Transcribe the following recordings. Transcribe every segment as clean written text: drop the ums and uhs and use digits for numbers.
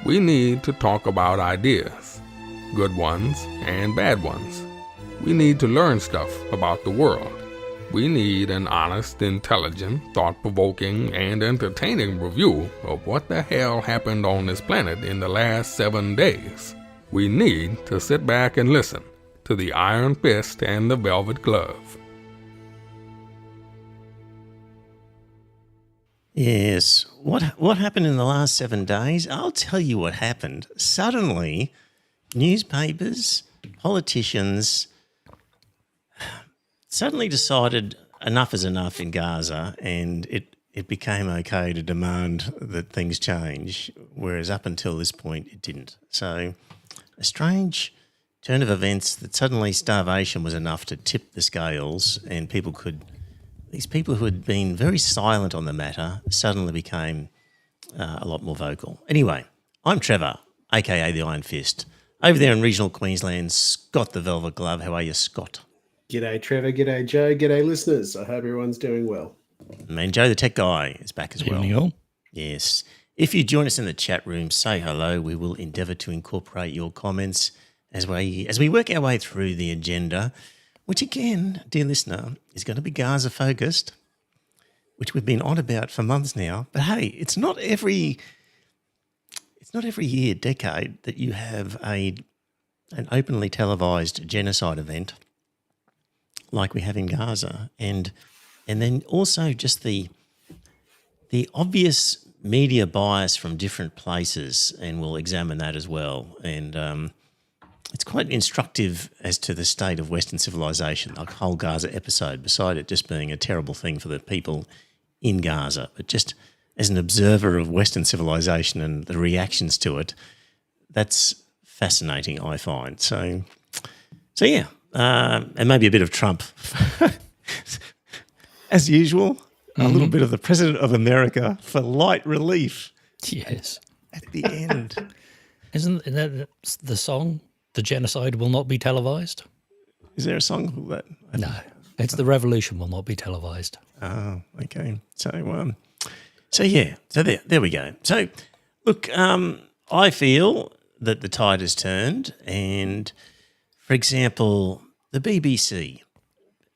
We need to talk about ideas, good ones and bad ones. We need to learn stuff about the world. We need an honest, intelligent, thought-provoking, and entertaining review of what the hell happened on this planet in the last 7 days. We need to sit back and listen to the Iron Fist and the Velvet Glove. Yes. What happened in the last 7 days? I'll tell you what happened. Suddenly, newspapers, politicians suddenly decided enough is enough in Gaza, and it became okay to demand that things change, whereas up until this point it didn't. So a strange turn of events that suddenly starvation was enough to tip the scales, and these people who had been very silent on the matter suddenly became a lot more vocal. Anyway, I'm Trevor, aka the Iron Fist. Over there in regional Queensland, Scott the Velvet Glove. How are you, Scott? G'day, Trevor. G'day, Joe. G'day, listeners. I hope everyone's doing well. And Joe the Tech Guy is back as well. Evening all. Yes. If you join us in the chat room, say hello. We will endeavour to incorporate your comments as we work our way through the agenda, which again, dear listener, is going to be Gaza focused, which we've been on about for months now. But hey, it's not every year, decade that you have an openly televised genocide event like we have in Gaza, and then also just the obvious media bias from different places, and we'll examine that as well. And it's quite instructive as to the state of Western civilization, the whole Gaza episode, beside it just being a terrible thing for the people in Gaza, but just as an observer of Western civilization and the reactions to it, that's fascinating, I find. So yeah. And maybe a bit of Trump, as usual. A little bit of the President of America for light relief. Yes. At the end. Isn't that the song, "The Genocide Will Not Be Televised"? Is there a song called that? No, it's "The Revolution Will Not Be Televised." Oh, okay. So yeah. So there we go. So, look, I feel that the tide has turned, and for example, the BBC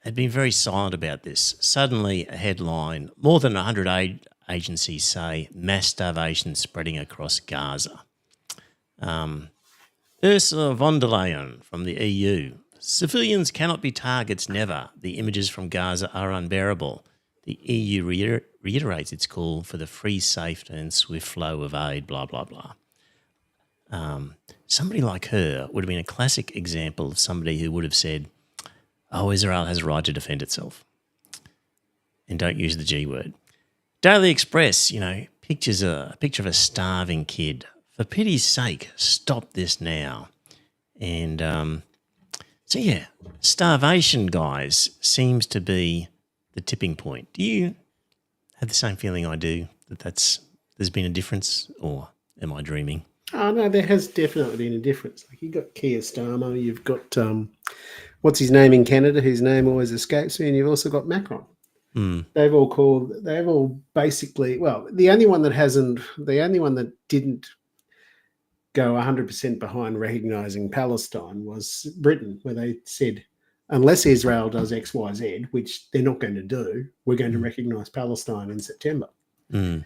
had been very silent about this. Suddenly a headline, more than 100 aid agencies say mass starvation spreading across Gaza. Ursula von der Leyen from the EU, civilians cannot be targets, never. The images from Gaza are unbearable. The EU reiterates its call for the free, safe and swift flow of aid, blah, blah, blah. Somebody like her would have been a classic example of somebody who would have said, oh, Israel has a right to defend itself. And don't use the G word. Daily Express, picture of a starving kid. For pity's sake, stop this now. And so, yeah, starvation, guys, seems to be the tipping point. Do you have the same feeling I do, that there's been a difference, or am I dreaming? Oh, no, there has definitely been a difference. Like, you've got Keir Starmer, you've got, what's his name in Canada, whose name always escapes me, and you've also got Macron. They've all basically, well, the only one that didn't go 100% behind recognising Palestine was Britain, where they said, unless Israel does X, Y, Z, which they're not going to do, we're going to recognise Palestine in September. And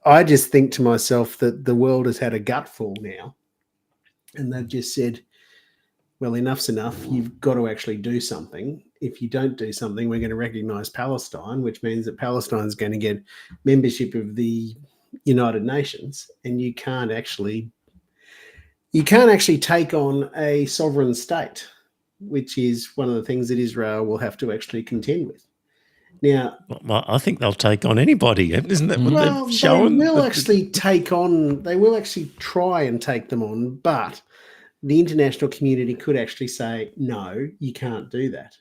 I just think to myself that the world has had a gutful now, and they've just said, well, enough's enough. You've got to actually do something. If you don't do something, we're going to recognise Palestine, which means that Palestine's going to get membership of the United Nations, and you can't actually take on a sovereign state, which is one of the things that Israel will have to actually contend with. Now, well, I think they'll take on anybody, isn't that what they've shown? They will actually try and take them on, but the international community could actually say, no, you can't do that.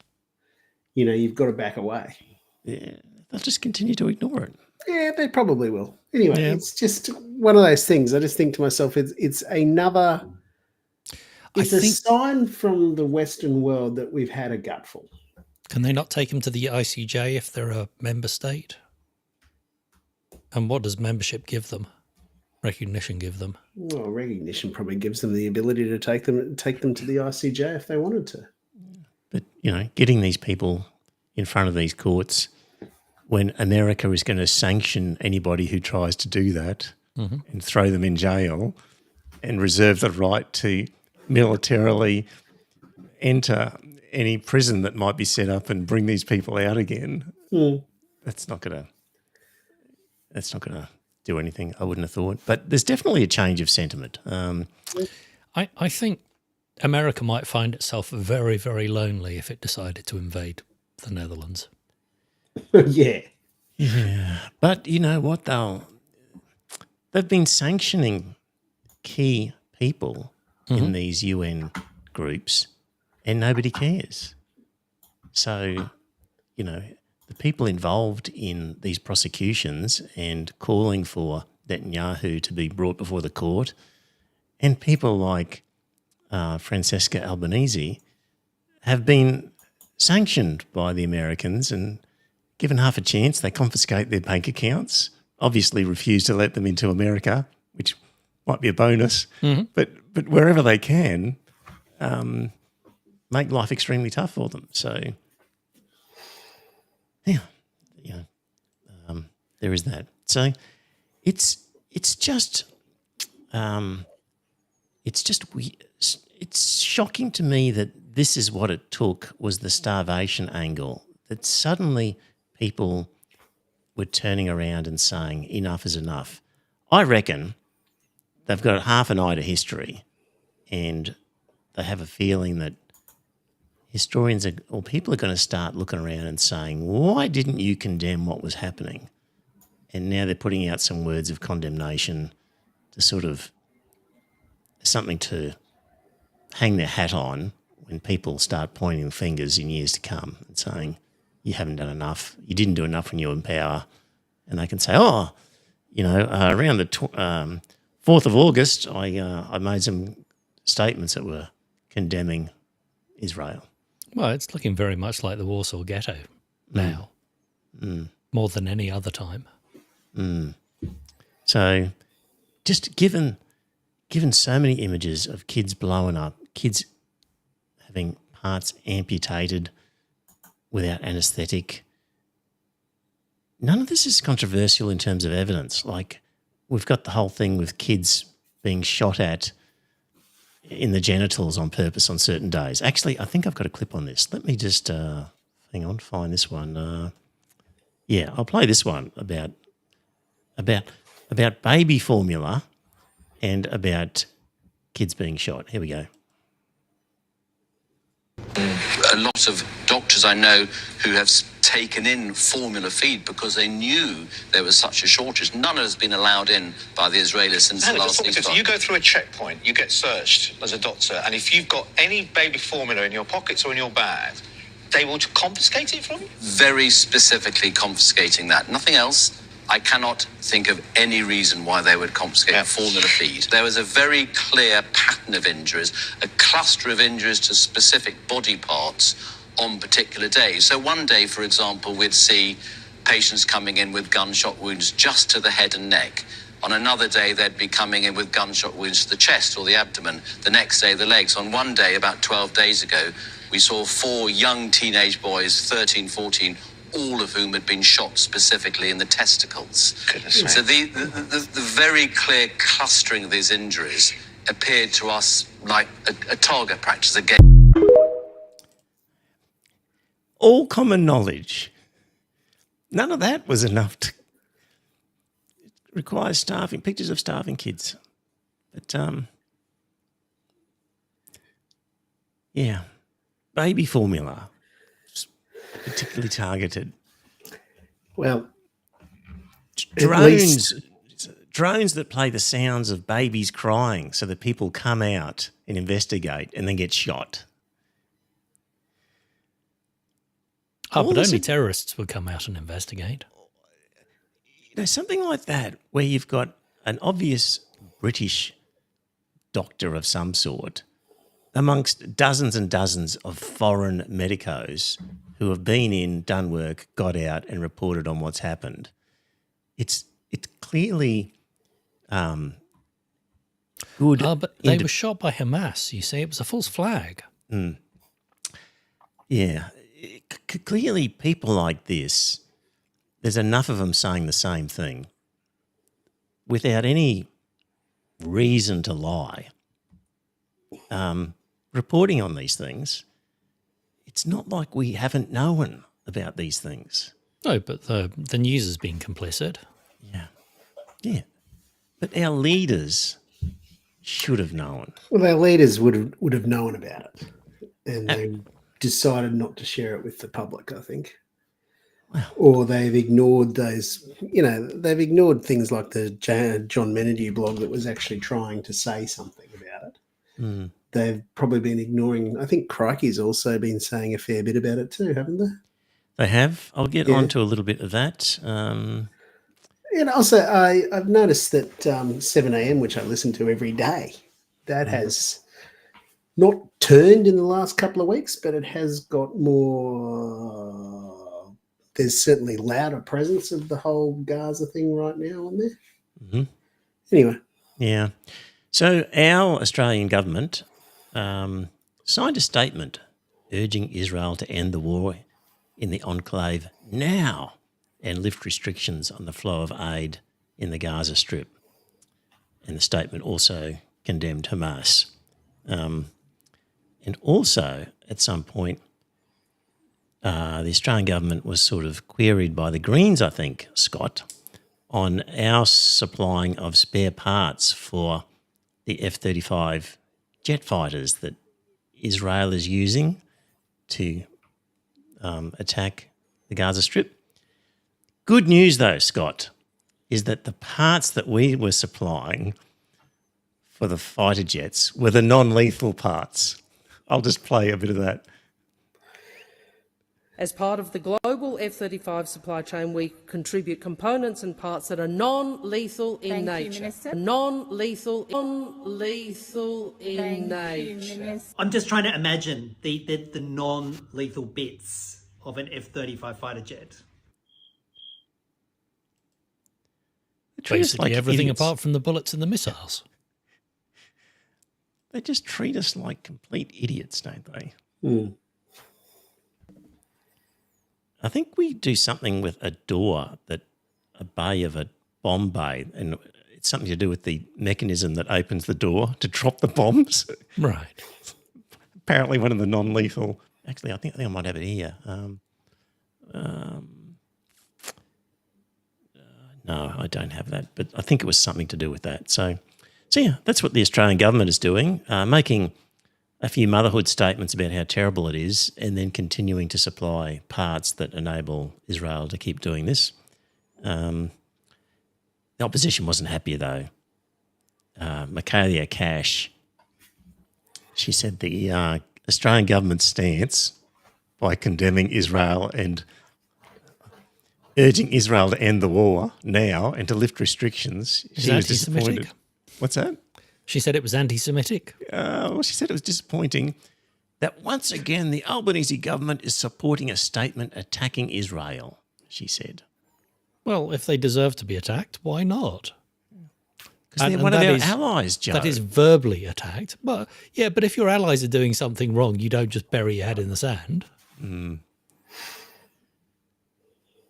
You've got to back away. Yeah, they'll just continue to ignore it. Yeah, they probably will. Anyway, It's just one of those things. I just think to myself, it's a sign from the Western world that we've had a gutful. Can they not take them to the ICJ if they're a member state? And what does membership give them? recognition give them? Well, recognition probably gives them the ability to take them to the ICJ if they wanted to. But, getting these people in front of these courts when America is going to sanction anybody who tries to do that and throw them in jail and reserve the right to militarily enter any prison that might be set up and bring these people out again, that's not going to do anything, I wouldn't have thought. But there's definitely a change of sentiment. I think America might find itself very, very lonely if it decided to invade the Netherlands. Yeah. But you know what, they've been sanctioning key people in these UN groups and nobody cares. So, the people involved in these prosecutions and calling for Netanyahu to be brought before the court, and people like Francesca Albanese have been sanctioned by the Americans and given half a chance. They confiscate their bank accounts, obviously refuse to let them into America, which might be a bonus, but wherever they can, make life extremely tough for them. So, there is that. So, it's just it's shocking to me that this is what it took, was the starvation angle, that suddenly people were turning around and saying enough is enough. I reckon they've got half an eye to history, and they have a feeling that historians or people are going to start looking around and saying, why didn't you condemn what was happening? And now they're putting out some words of condemnation to sort of something to hang their hat on when people start pointing fingers in years to come and saying, you haven't done enough, you didn't do enough when you were in power. And they can say, around the 4th of August, I made some statements that were condemning Israel. Well, it's looking very much like the Warsaw Ghetto now, more than any other time. So just given so many images of kids blowing up, kids having parts amputated without anaesthetic, none of this is controversial in terms of evidence. Like, we've got the whole thing with kids being shot at in the genitals on purpose on certain days. Actually, I think I've got a clip on this. Let me just find this one. I'll play this one about baby formula and about kids being shot. Here we go. A lot of doctors I know who have taken in formula feed because they knew there was such a shortage. None has been allowed in by the Israelis since the last ceasefire. So you go through a checkpoint, you get searched as a doctor, and if you've got any baby formula in your pockets or in your bag, they will confiscate it from you? Very specifically confiscating that. Nothing else. I cannot think of any reason why they would confiscate formula feed. There was a very clear pattern of injuries, a cluster of injuries to specific body parts on particular days. So one day, for example, we'd see patients coming in with gunshot wounds just to the head and neck. On another day, they'd be coming in with gunshot wounds to the chest or the abdomen. The next day, the legs. On one day, about 12 days ago, we saw 4 young teenage boys, 13, 14, all of whom had been shot specifically in the testicles. Goodness So me. the very clear clustering of these injuries appeared to us like a target practice again. All common knowledge. None of that was enough to require pictures of starving kids. But, baby formula, particularly targeted. Well, drones that play the sounds of babies crying so that people come out and investigate and then get shot. But only terrorists would come out and investigate. Something like that, where you've got an obvious British doctor of some sort amongst dozens and dozens of foreign medicos who have been in, done work, got out and reported on what's happened. It's clearly good. But they were shot by Hamas, you see. It was a false flag. Yeah. Clearly, people like this, there's enough of them saying the same thing without any reason to lie. Reporting on these things, it's not like we haven't known about these things. No, but the news has been complicit. Yeah. But our leaders should have known. Well, their leaders would have known about it, and they decided not to share it with the public, I think. Wow. Or they've ignored those, they've ignored things like the John Menadue blog that was actually trying to say something about it. They've probably been ignoring, I think Crikey's also been saying a fair bit about it too, haven't they? They have. I'll get on to a little bit of that. And also, I've noticed that 7am, which I listen to every day, that has not turned in the last couple of weeks, but it has got more. There's certainly louder presence of the whole Gaza thing right now on there. Anyway. Yeah. So our Australian government signed a statement urging Israel to end the war in the enclave now and lift restrictions on the flow of aid in the Gaza Strip. And the statement also condemned Hamas. And also, at some point, the Australian government was sort of queried by the Greens, I think, Scott, on our supplying of spare parts for the F-35 jet fighters that Israel is using to attack the Gaza Strip. Good news, though, Scott, is that the parts that we were supplying for the fighter jets were the non-lethal parts. I'll just play a bit of that. As part of the global F-35 supply chain, we contribute components and parts that are non-lethal in nature. Non-lethal in nature. I'm just trying to imagine the non-lethal bits of an F-35 fighter jet. Basically everything apart from the bullets and the missiles. They just treat us like complete idiots, don't they? I think we do something with a door, a bay of a bomb bay, and it's something to do with the mechanism that opens the door to drop the bombs. Right. Apparently one of the non-lethal... Actually, I think I might have it here. No, I don't have that, but I think it was something to do with that. So yeah, that's what the Australian government is doing, making a few motherhood statements about how terrible it is and then continuing to supply parts that enable Israel to keep doing this. The opposition wasn't happy, though. Michaelia Cash, she said the Australian government's stance by condemning Israel and urging Israel to end the war now and to lift restrictions. She was disappointed. What's that? She said it was anti-Semitic. Well, she said it was disappointing that once again the Albanese government is supporting a statement attacking Israel, she said. Well, if they deserve to be attacked, why not? Because they're one of our allies, Joe. That is verbally attacked. But if your allies are doing something wrong, you don't just bury your head in the sand.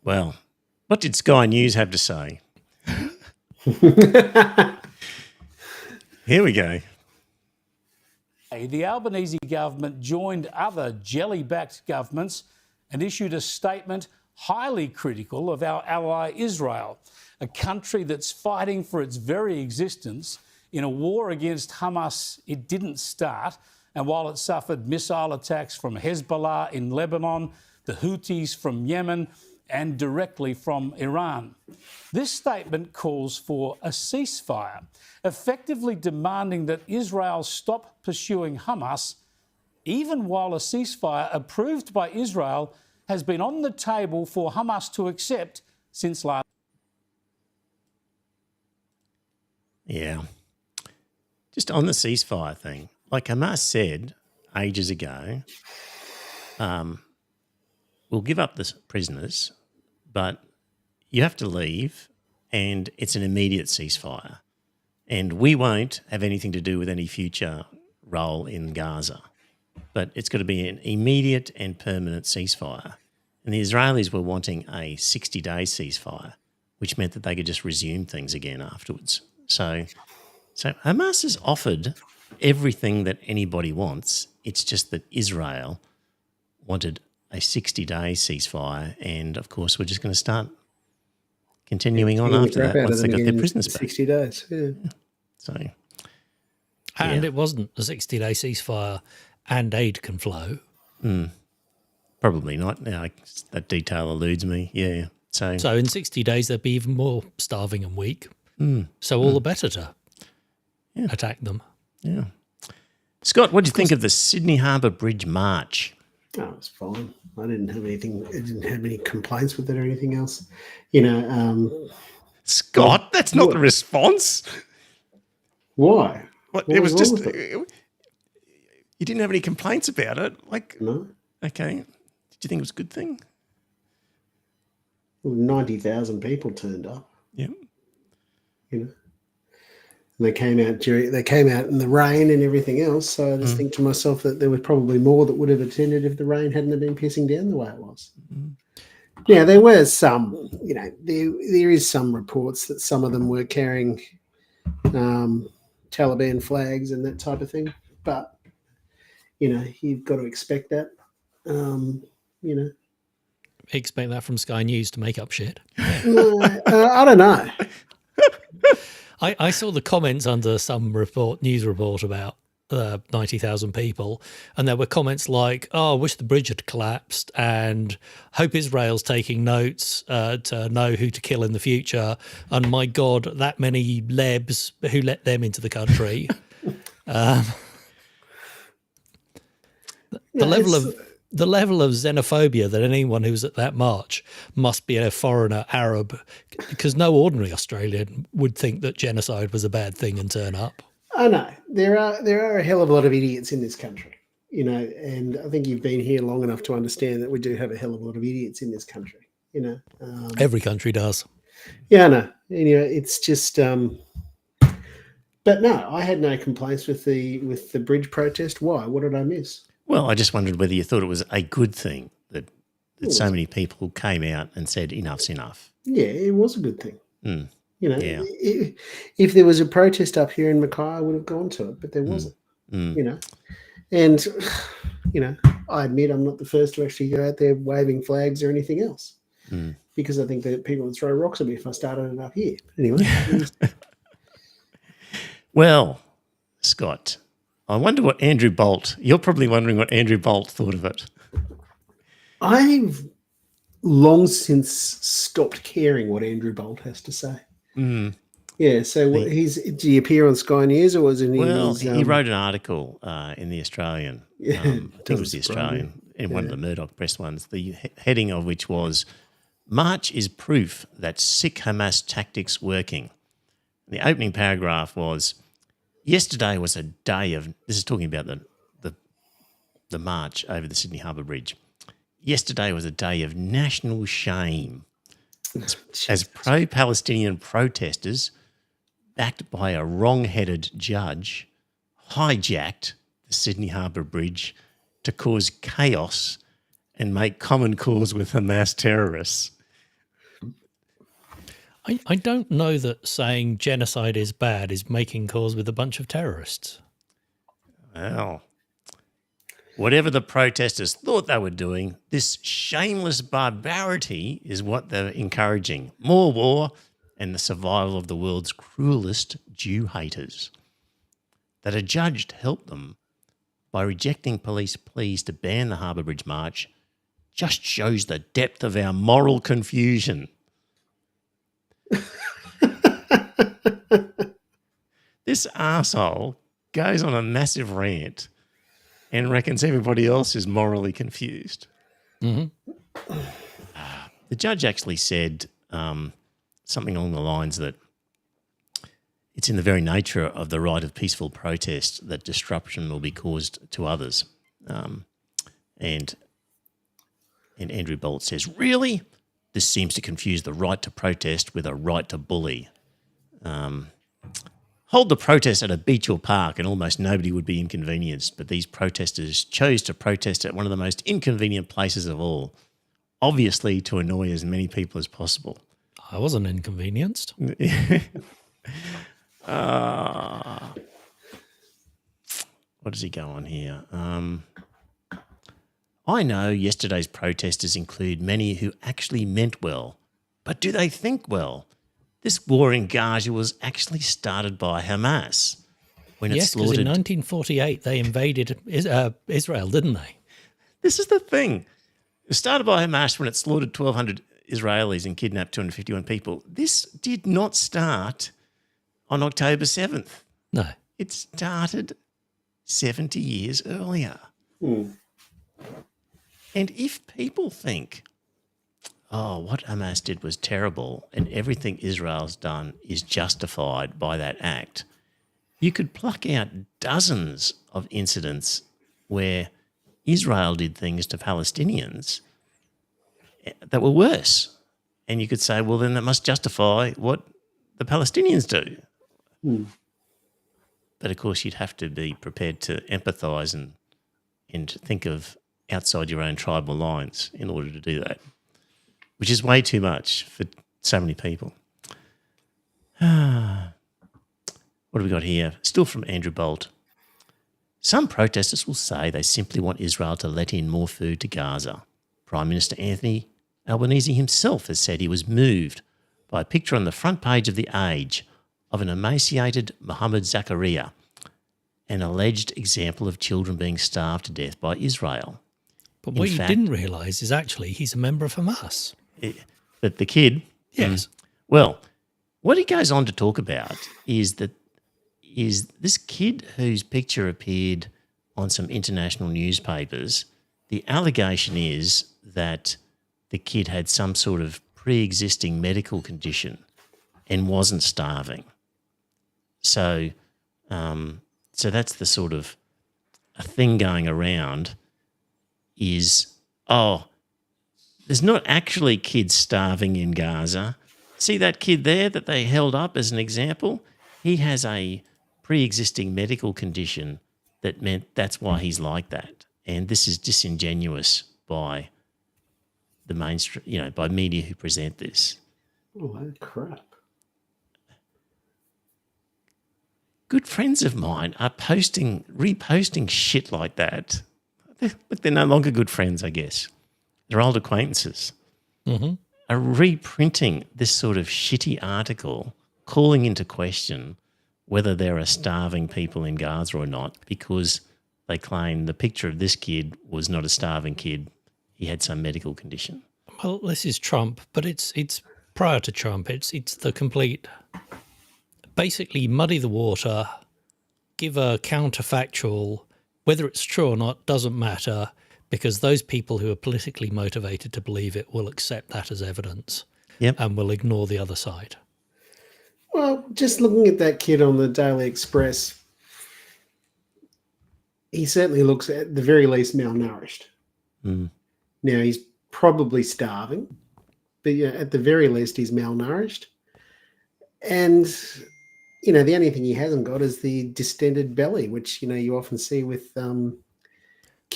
Well, what did Sky News have to say? Here we go. The Albanese government joined other jelly-backed governments and issued a statement highly critical of our ally Israel, a country that's fighting for its very existence in a war against Hamas it didn't start. And while it suffered missile attacks from Hezbollah in Lebanon, the Houthis from Yemen, and directly from Iran. This statement calls for a ceasefire, effectively demanding that Israel stop pursuing Hamas, even while a ceasefire approved by Israel has been on the table for Hamas to accept since last. Yeah. Just on the ceasefire thing, like Hamas said ages ago, we'll give up the prisoners, but you have to leave and it's an immediate ceasefire. And we won't have anything to do with any future role in Gaza. But it's got to be an immediate and permanent ceasefire. And the Israelis were wanting a 60-day ceasefire, which meant that they could just resume things again afterwards. So Hamas has offered everything that anybody wants. It's just that Israel wanted a 60-day ceasefire, and of course we're just going to start continuing on after that once they got their prisoners back. 60 days, yeah. So, and it wasn't a 60-day ceasefire and aid can flow. Probably not. Now, that detail eludes me. Yeah. So in 60 days there'd be even more starving and weak. So all the better to attack them. Yeah. Scott, what do you think of the Sydney Harbour Bridge March? Oh, it was fine. I didn't have anything. I didn't have any complaints with it or anything else. You know, Scott, that's not the response. Why? What What it was was just wrong with you didn't have any complaints about it. Like, No, okay, did you think it was a good thing? well, 90,000 people turned up. Yeah. You know, and they came out in the rain and everything else. So I just think to myself that there was probably more that would have attended if the rain hadn't have been pissing down the way it was. Yeah, there were some. You know, there is some reports that some of them were carrying Taliban flags and that type of thing. But you know, you've got to expect that. You know, Expect that from Sky News to make up shit. I don't know. I saw the comments under some news report about 90,000 people, and there were comments like, "Oh, I wish the bridge had collapsed," and "Hope Israel's taking notes to know who to kill in the future," and "My God, that many lebs, who let them into the country?" The level of xenophobia that anyone who was at that march must be a foreigner, Arab, because no ordinary Australian would think that genocide was a bad thing and turn up. I know there are a hell of a lot of idiots in this country, you know, and I think you've been here long enough to understand that we do have a hell of a lot of idiots in this country, you know. Every country does. Yeah, I know. Anyway, it's just. But no, I had no complaints with the bridge protest. Why? What did I miss? Well, I just wondered whether you thought it was a good thing that so many people came out and said enough's enough. Yeah, it was a good thing. You know, Yeah. if there was a protest up here in Mackay, I would have gone to it, but there wasn't. You know, and you know, I admit I'm not the first to actually go out there waving flags or anything else, because I think that people would throw rocks at me if I started it up here. Anyway, Well, Scott, I wonder what Andrew Bolt, you're probably wondering what Andrew Bolt thought of it. I've long since stopped caring what Andrew Bolt has to say. Yeah, so did he appear on Sky News or was it? Well, he wrote an article in the Australian. I think it was the Australian, in one of the Murdoch press ones, the heading of which was, "March is proof that sick Hamas tactics working." And the opening paragraph was, "Yesterday was a day of," this is talking about the march over the Sydney Harbour Bridge. "Yesterday was a day of national shame as pro-Palestinian protesters, backed by a wrong-headed judge, hijacked the Sydney Harbour Bridge to cause chaos and make common cause with Hamas terrorists." I don't know that saying genocide is bad is making cause with a bunch of terrorists. Well, whatever the protesters thought they were doing, this shameless barbarity is what they're encouraging. More war and the survival of the world's cruelest Jew haters. That a judge helped them by rejecting police pleas to ban the Harbour Bridge March just shows the depth of our moral confusion. This arsehole goes on a massive rant and reckons everybody else is morally confused. The judge actually said something along the lines that it's in the very nature of the right of peaceful protest that disruption will be caused to others. And Andrew Bolt says, "Really? This seems to confuse the right to protest with a right to bully." hold the protest at a beach or park and almost nobody would be inconvenienced, but these protesters chose to protest at one of the most inconvenient places of all, obviously to annoy as many people as possible. I wasn't inconvenienced. What does he go on here? I know yesterday's protesters include many who actually meant well, but do they think well? This war in Gaza was actually started by Hamas when it Yes, because slaughtered. in 1948 they invaded Israel, didn't they? This is the thing. It was started by Hamas when it slaughtered 1,200 Israelis and kidnapped 251 people. This did not start on October 7th. No. It started 70 years earlier. And if people think, oh, what Hamas did was terrible and everything Israel's done is justified by that act, you could pluck out dozens of incidents where Israel did things to Palestinians that were worse. And you could say, well, then that must justify what the Palestinians do. But, of course, you'd have to be prepared to empathise and think of outside your own tribal lines in order to do that, which is way too much for so many people. What have we got here? Still from Andrew Bolt. Some protesters will say they simply want Israel to let in more food to Gaza. Prime Minister Anthony Albanese himself has said he was moved by a picture on the front page of The Age of an emaciated Mohammed Zakaria, an alleged example of children being starved to death by Israel. But what you didn't realise is actually he's a member of Hamas. But the kid... Yes. Well, what he goes on to talk about is this kid whose picture appeared on some international newspapers. The allegation is that the kid had some sort of pre-existing medical condition and wasn't starving. So that's the sort of a thing going around is, oh, there's not actually kids starving in Gaza. See that kid there that they held up as an example? He has a pre-existing medical condition that meant that's why he's like that. And this is disingenuous by the mainstream, by media who present this. Oh, crap. Good friends of mine are reposting shit like that. They're no longer good friends, I guess. They're old acquaintances. Mm-hmm. Are reprinting this sort of shitty article, calling into question whether there are starving people in Gaza or not, because they claim the picture of this kid was not a starving kid. He had some medical condition. Well, this is Trump, but it's prior to Trump. It's the complete, basically muddy the water, give a counterfactual, whether it's true or not doesn't matter, because those people who are politically motivated to believe it will accept that as evidence and will ignore the other side. Well, just looking at that kid on the Daily Express, he certainly looks at the very least malnourished. Mm. Now, he's probably starving, but at the very least he's malnourished. And, the only thing he hasn't got is the distended belly, which, you often see with kids.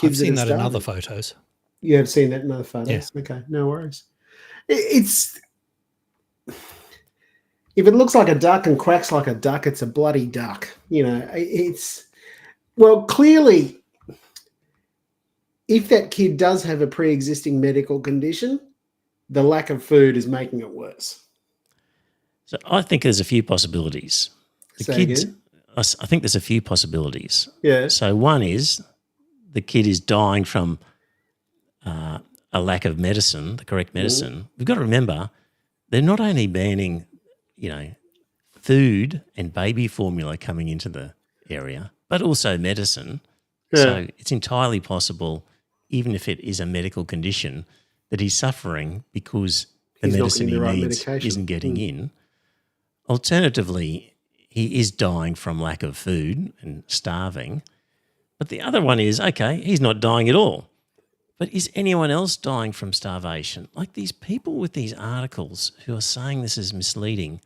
I've seen that in other photos. You have seen that in other photos? Yeah. Okay, no worries. It's... If it looks like a duck and quacks like a duck, it's a bloody duck. It's... Well, clearly, if that kid does have a pre-existing medical condition, the lack of food is making it worse. So I think there's a few possibilities. I think there's a few possibilities. Yeah. So one is the kid is dying from a lack of medicine, the correct medicine. We've got to remember they're not only banning, food and baby formula coming into the area, but also medicine. Yeah. So it's entirely possible, even if it is a medical condition, that he's suffering because the medicine he needs isn't getting in. Alternatively, he is dying from lack of food and starving. But the other one is, okay, he's not dying at all. But is anyone else dying from starvation? Like these people with these articles who are saying this is misleading,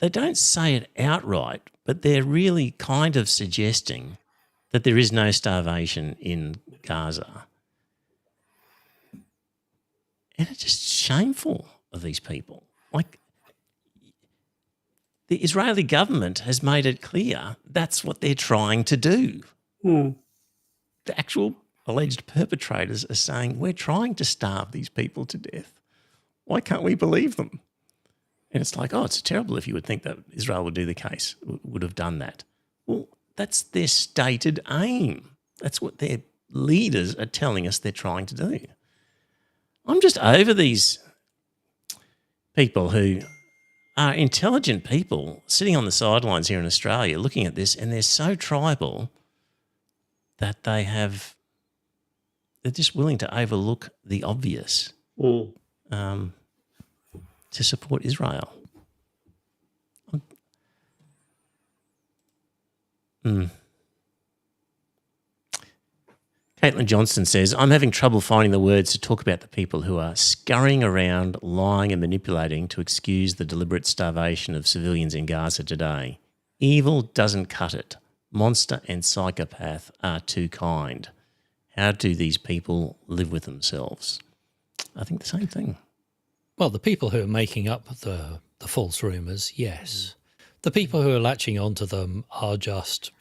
they don't say it outright, but they're really kind of suggesting that there is no starvation in Gaza. And it's just shameful of these people. Like, the Israeli government has made it clear that's what they're trying to do. The actual alleged perpetrators are saying, we're trying to starve these people to death. Why can't we believe them? And it's like, oh, it's terrible if you would think that Israel would do the case, would have done that. Well, that's their stated aim. That's what their leaders are telling us they're trying to do. I'm just over these people who are intelligent people sitting on the sidelines here in Australia looking at this, and they're so tribal that they're just willing to overlook the obvious to support Israel. Caitlin Johnston says, I'm having trouble finding the words to talk about the people who are scurrying around, lying and manipulating to excuse the deliberate starvation of civilians in Gaza today. Evil doesn't cut it. Monster and psychopath are too kind. How do these people live with themselves? I think the same thing. Well, the people who are making up the false rumours, yes. The people who are latching onto them are just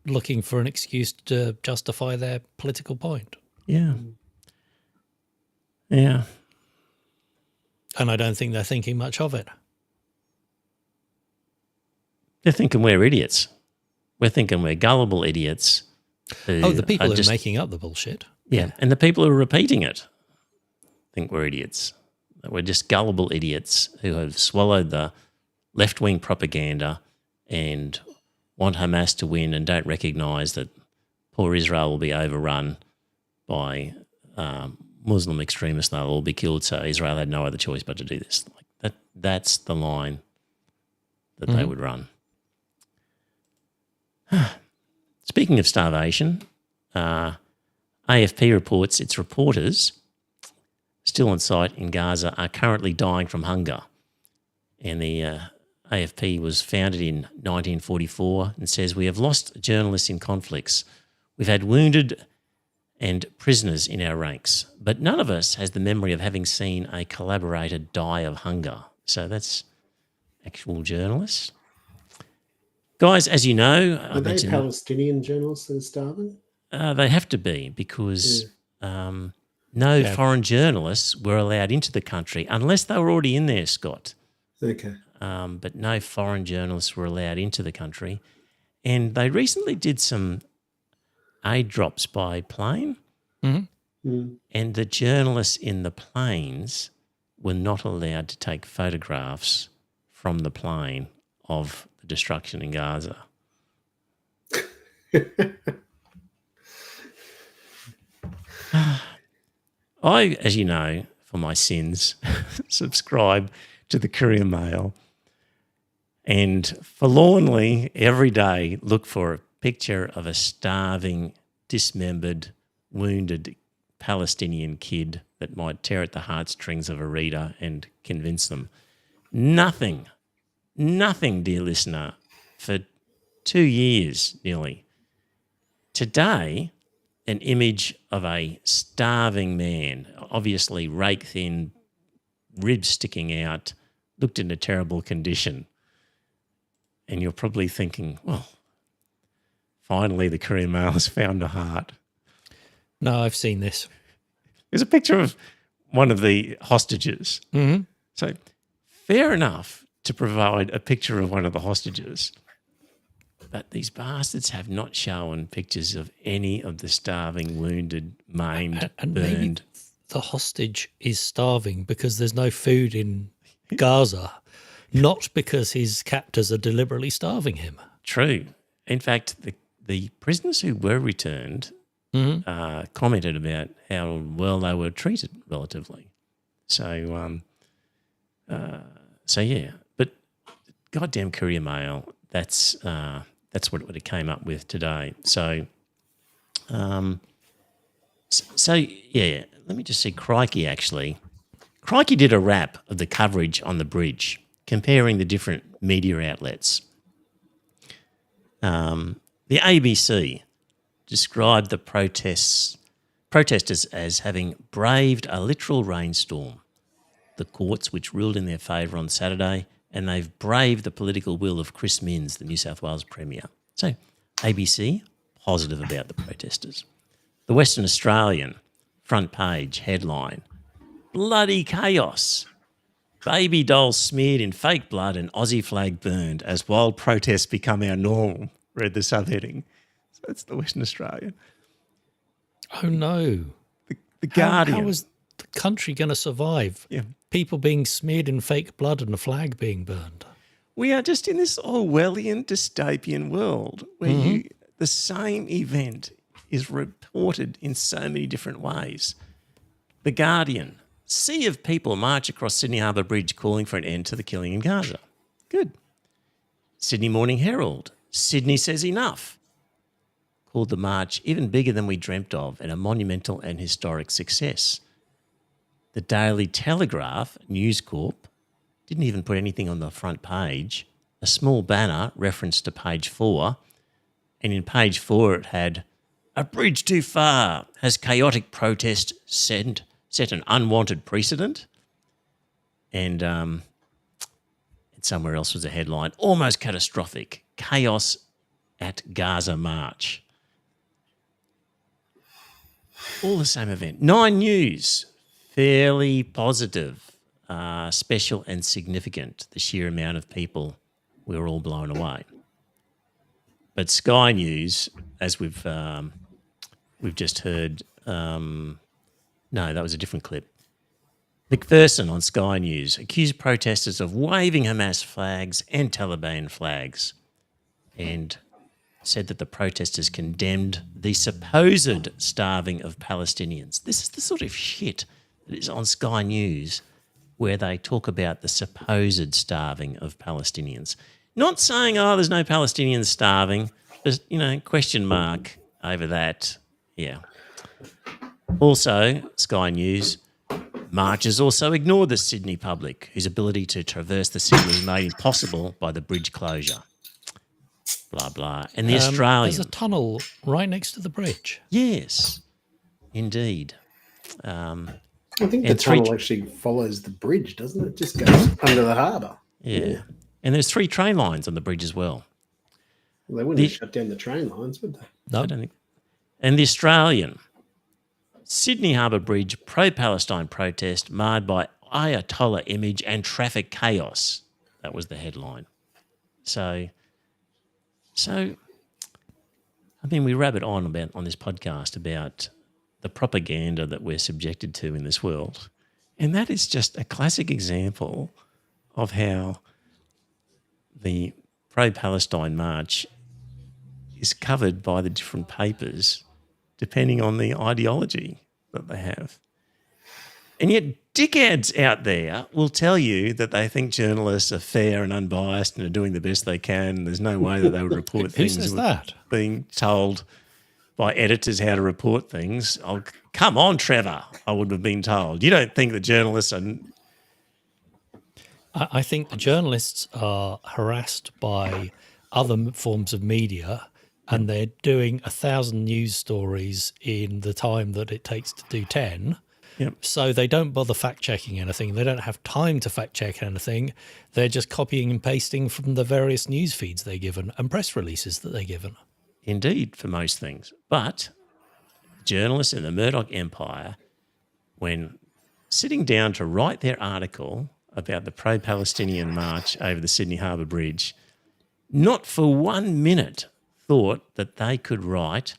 looking for an excuse to justify their political point. Yeah. Yeah. And I don't think they're thinking much of it. They're thinking we're idiots. We're thinking we're gullible idiots. The people who are making up the bullshit. Yeah, and the people who are repeating it think we're idiots. We're just gullible idiots who have swallowed the left-wing propaganda and want Hamas to win and don't recognise that poor Israel will be overrun by Muslim extremists. They'll all be killed, so Israel had no other choice but to do this. Like that's the line that they would run. Speaking of starvation, AFP reports its reporters still on site in Gaza are currently dying from hunger. And the AFP was founded in 1944 and says, we have lost journalists in conflicts. We've had wounded and prisoners in our ranks, but none of us has the memory of having seen a collaborator die of hunger. So that's actual journalists. Guys, as you know... Are they Palestinian journalists that are starving? They have to be because no foreign journalists were allowed into the country unless they were already in there, Scott. Okay. But no foreign journalists were allowed into the country. And they recently did some aid drops by plane. And the journalists in the planes were not allowed to take photographs from the plane of the destruction in Gaza. I, as you know, for my sins, subscribe to the Courier Mail and forlornly every day look for a picture of a starving, dismembered, wounded Palestinian kid that might tear at the heartstrings of a reader and convince them. Nothing, dear listener, for 2 years nearly. Today, an image of a starving man, obviously rake thin, ribs sticking out, looked in a terrible condition. And you're probably thinking, well, finally the Courier Mail has found a heart. No, I've seen this. There's a picture of one of the hostages. So fair enough to provide a picture of one of the hostages. But these bastards have not shown pictures of any of the starving, wounded, maimed, and burned. Maybe the hostage is starving because there's no food in Gaza, not because his captors are deliberately starving him. True. In fact, the prisoners who were returned commented about how well they were treated relatively. So, yeah. But goddamn Courier Mail, that's what it came up with today. So, yeah. Let me just see. Crikey did a wrap of the coverage on the bridge, comparing the different media outlets. The ABC described the protesters as having braved a literal rainstorm, the courts which ruled in their favour on Saturday, and they've braved the political will of Chris Minns, the New South Wales Premier. So, ABC, positive about the protesters. The Western Australian, front page, headline, bloody chaos. Baby dolls smeared in fake blood and Aussie flag burned as wild protests become our norm, read the subheading. So that's the Western Australian. Oh, no. The Guardian. How is the country going to survive? Yeah. People being smeared in fake blood and a flag being burned. We are just in this Orwellian dystopian world where the same event is reported in so many different ways. The Guardian. Sea of people march across Sydney Harbour Bridge calling for an end to the killing in Gaza. Good. Sydney Morning Herald. Sydney says enough. Called the march even bigger than we dreamt of and a monumental and historic success. The Daily Telegraph, News Corp, didn't even put anything on the front page. A small banner reference to page 4. And in page 4 it had, a bridge too far has chaotic protest set an unwanted precedent. And somewhere else was a headline, almost catastrophic, chaos at Gaza March. All the same event. 9 News, fairly positive, special and significant, the sheer amount of people, we were all blown away. But Sky News, as we've just heard, no, that was a different clip. McPherson on Sky News accused protesters of waving Hamas flags and Taliban flags and said that the protesters condemned the supposed starving of Palestinians. This is the sort of shit that is on Sky News where they talk about the supposed starving of Palestinians. Not saying, oh, there's no Palestinians starving, just, question mark over that. Yeah. Also, Sky News, marchers also ignored the Sydney public, whose ability to traverse the city was made impossible by the bridge closure. Blah, blah. And the Australian... There's a tunnel right next to the bridge. Yes, indeed. I think the tunnel actually follows the bridge, doesn't it? It just goes under the harbour. Yeah. And there's 3 train lines on the bridge as well. Well, they wouldn't have shut down the train lines, would they? No. I don't think. And the Australian, Sydney Harbour Bridge pro-Palestine protest marred by Ayatollah image and traffic chaos. That was the headline. So I mean, we rabbit on this podcast about the propaganda that we're subjected to in this world. And that is just a classic example of how the pro-Palestine march is covered by the different papers depending on the ideology that they have. And yet dickheads out there will tell you that they think journalists are fair and unbiased and are doing the best they can. There's no way that they would report things. Who says that? Being told by editors how to report things. Oh, come on, Trevor, I would have been told. You don't think the journalists are... I think the journalists are harassed by other forms of media and they're doing 1,000 news stories in the time that it takes to do 10. Yep. So they don't bother fact-checking anything. They don't have time to fact-check anything. They're just copying and pasting from the various news feeds they're given and press releases that they're given. Indeed, for most things. But journalists in the Murdoch empire, when sitting down to write their article about the pro-Palestinian march over the Sydney Harbour Bridge, not for 1 minute thought that they could write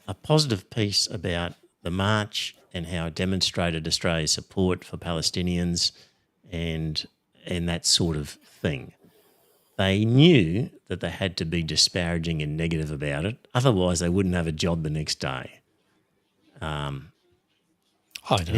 a positive piece about the march and how it demonstrated Australia's support for Palestinians and that sort of thing. They knew that they had to be disparaging and negative about it. Otherwise, they wouldn't have a job the next day. In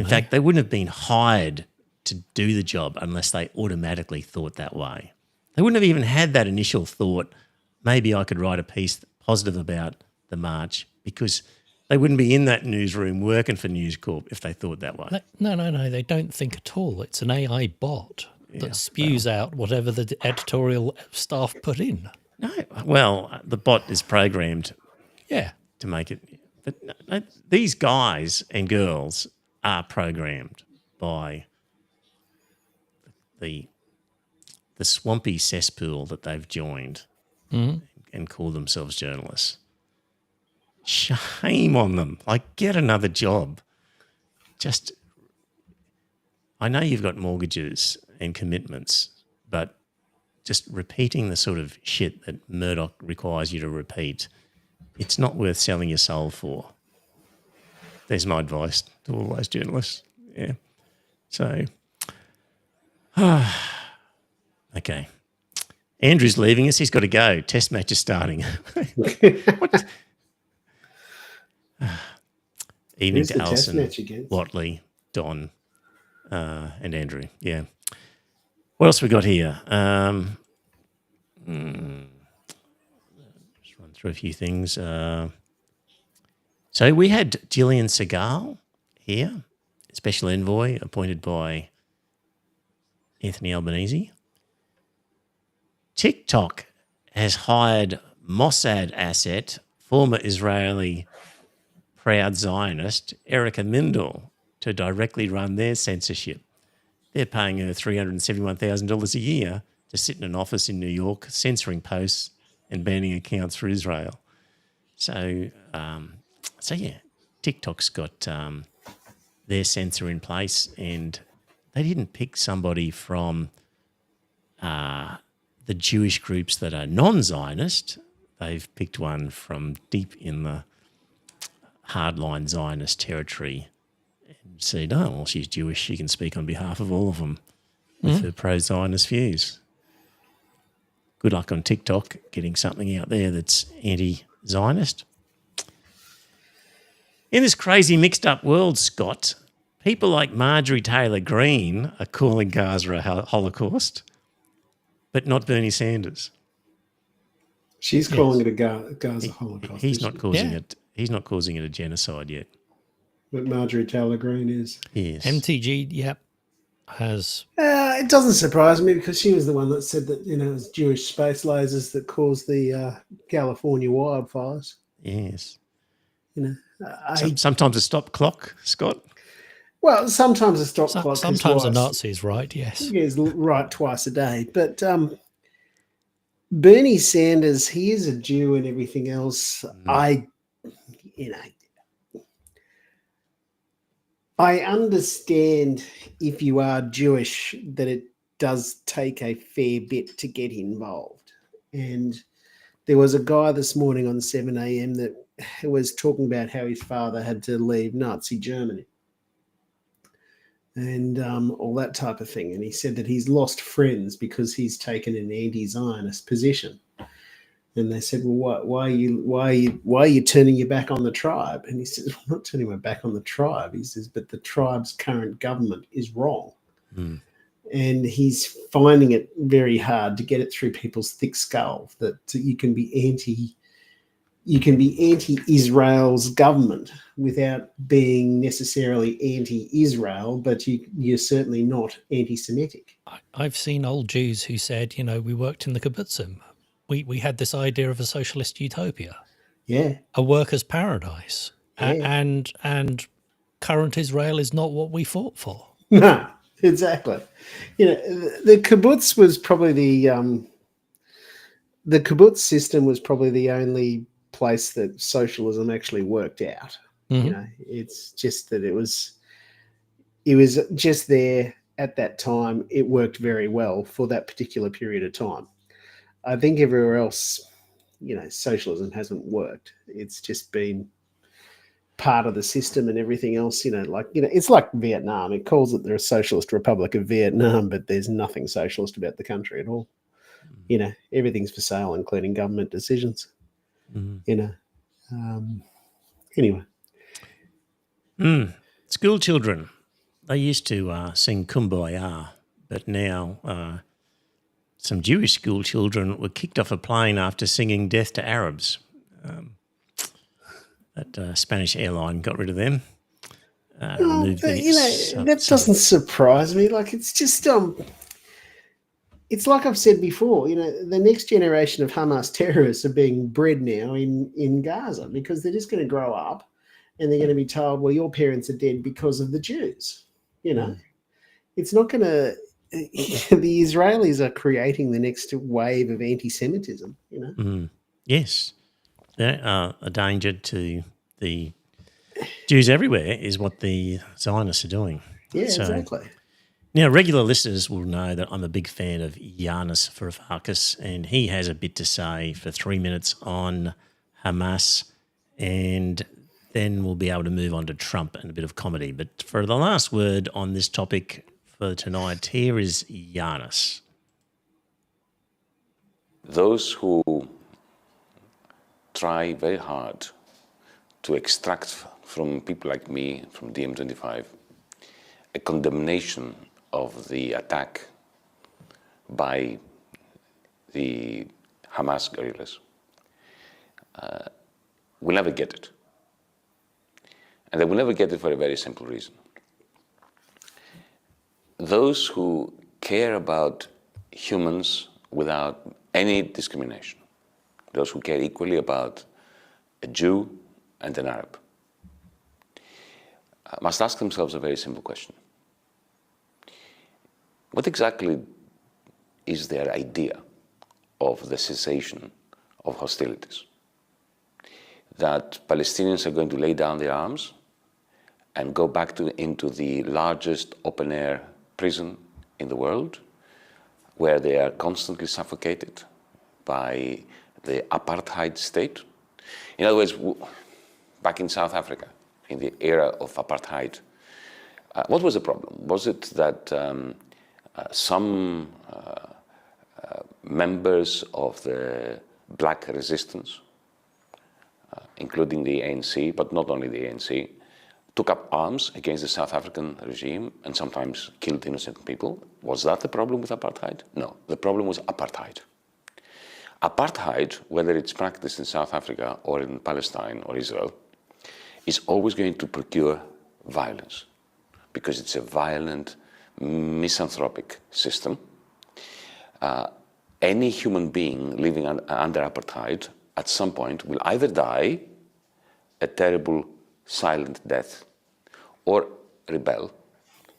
fact, they wouldn't have been hired to do the job unless they automatically thought that way. They wouldn't have even had that initial thought, maybe I could write a piece positive about the march, because they wouldn't be in that newsroom working for News Corp if they thought that way. No, they don't think at all. It's an AI bot. that spews out whatever the editorial staff put in. No, well, the bot is programmed to make it. But no, these guys and girls are programmed by the swampy cesspool that they've joined and call themselves journalists. Shame on them. Like, get another job. I know you've got mortgages and commitments, but just repeating the sort of shit that Murdoch requires you to repeat, it's not worth selling your soul for. There's my advice to all those journalists. Yeah. So, okay. Andrew's leaving us. He's got to go. Test match is starting. What? Evening to Alison, Watley, Don, and Andrew. Yeah. What else we got here? Just run through a few things. So we had Gillian Segal here, special envoy appointed by Anthony Albanese. TikTok has hired Mossad asset, former Israeli proud Zionist Erica Mindel, to directly run their censorship. They're paying her $371,000 a year to sit in an office in New York, censoring posts and banning accounts for Israel. So yeah, TikTok's got their censor in place, and they didn't pick somebody from the Jewish groups that are non-Zionist. They've picked one from deep in the hardline Zionist territory and said, oh, well, she's Jewish, she can speak on behalf of all of them with her pro-Zionist views. Good luck on TikTok getting something out there that's anti-Zionist. In this crazy mixed-up world, Scott, people like Marjorie Taylor Greene are calling Gaza a holocaust, but not Bernie Sanders. She's calling it a Gaza holocaust. He's not causing it. He's not causing it a genocide yet. But Marjorie Taylor Greene is. Yes. MTG, has. It doesn't surprise me, because she was the one that said that, it was Jewish space lasers that caused the California wildfires. Yes. Sometimes a stop clock, Scott. Well, sometimes a stop clock. Sometimes a Nazi's right, yes. Is right twice a day. But Bernie Sanders, he is a Jew and everything else. I understand if you are Jewish that it does take a fair bit to get involved. And there was a guy this morning on 7 a.m. that was talking about how his father had to leave Nazi Germany and all that type of thing. And he said that he's lost friends because he's taken an anti-Zionist position. And they said, well, why are you turning your back on the tribe? And he says, I'm not turning my back on the tribe. He says, but the tribe's current government is wrong. And he's finding it very hard to get it through people's thick skull that you can be anti-Israel's government without being necessarily anti-Israel, but you're certainly not anti-Semitic. I've seen old Jews who said, we worked in the kibbutzim. We had this idea of a socialist utopia, a workers' paradise, and current Israel is not what we fought for. No, exactly. The kibbutz was probably the kibbutz system was probably the only place that socialism actually worked out. It's just that it was just there at that time. It worked very well for that particular period of time. I think everywhere else, socialism hasn't worked. It's just been part of the system and everything else, it's like Vietnam. It calls it the Socialist Republic of Vietnam, but there's nothing socialist about the country at all. Everything's for sale, including government decisions. Anyway. School children, they used to sing Kumbaya, but now some Jewish school children were kicked off a plane after singing Death to Arabs. That Spanish airline got rid of them. That doesn't surprise me. Like, it's just it's like I've said before, the next generation of Hamas terrorists are being bred now in Gaza because they're just going to grow up and they're going to be told, well, your parents are dead because of the Jews. It's not going to, the Israelis are creating the next wave of anti-Semitism, Yes. They are a danger to the Jews everywhere is what the Zionists are doing. Yeah, exactly. Now, regular listeners will know that I'm a big fan of Giannis Varoufakis, and he has a bit to say for 3 minutes on Hamas, and then we'll be able to move on to Trump and a bit of comedy. But for the last word on this topic for tonight, here is Giannis. Those who try very hard to extract from people like me, from DiEM25, a condemnation of the attack by the Hamas guerrillas will never get it. And they will never get it for a very simple reason. Those who care about humans without any discrimination, those who care equally about a Jew and an Arab, must ask themselves a very simple question. What exactly is their idea of the cessation of hostilities? That Palestinians are going to lay down their arms and go back into the largest open-air prison in the world, where they are constantly suffocated by the apartheid state? In other words, back in South Africa, in the era of apartheid, what was the problem? Was it that some members of the black resistance, including the ANC, but not only the ANC, took up arms against the South African regime and sometimes killed innocent people? Was that the problem with apartheid? No, the problem was apartheid. Apartheid, whether it's practiced in South Africa or in Palestine or Israel, is always going to procure violence because it's a violent, misanthropic system. Any human being living under apartheid at some point will either die a terrible silent death or rebel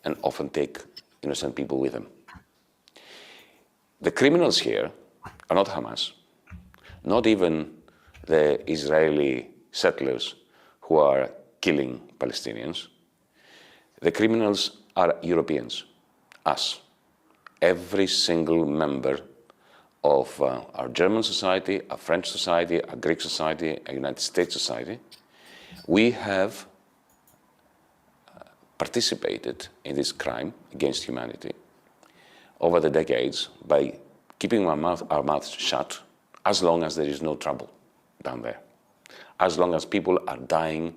and often take innocent people with them. The criminals here are not Hamas, not even the Israeli settlers who are killing Palestinians. The criminals are Europeans, us, every single member of our German society, our French society, our Greek society, our United States society. We have participated in this crime against humanity over the decades by keeping our mouths shut as long as there is no trouble down there, as long as people are dying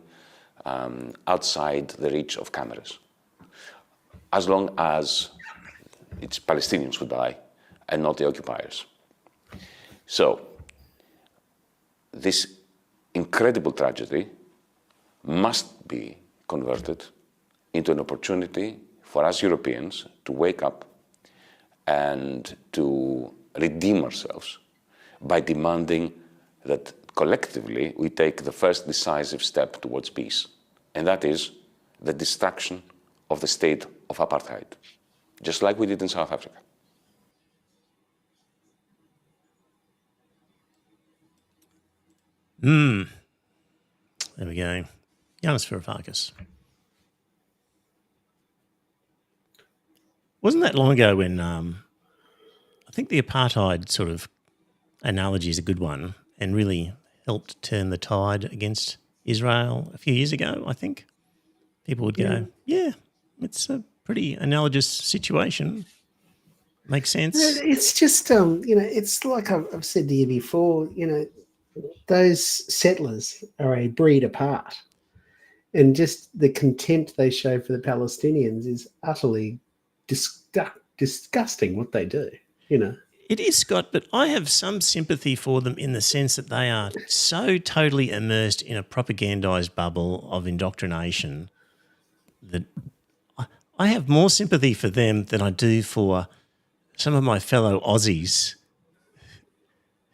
outside the reach of cameras, as long as it's Palestinians who die and not the occupiers. So this incredible tragedy must be converted into an opportunity for us Europeans to wake up and to redeem ourselves by demanding that collectively we take the first decisive step towards peace, and that is the destruction of the state of apartheid, just like we did in South Africa. There we go. Giannis Varoufakis. Wasn't that long ago when I think the apartheid sort of analogy is a good one and really helped turn the tide against Israel a few years ago, I think. People would go, yeah, it's a pretty analogous situation. Makes sense. It's just, it's like I've said to you before, those settlers are a breed apart. And just the contempt they show for the Palestinians is utterly disgusting what they do, It is, Scott, but I have some sympathy for them in the sense that they are so totally immersed in a propagandized bubble of indoctrination that I have more sympathy for them than I do for some of my fellow Aussies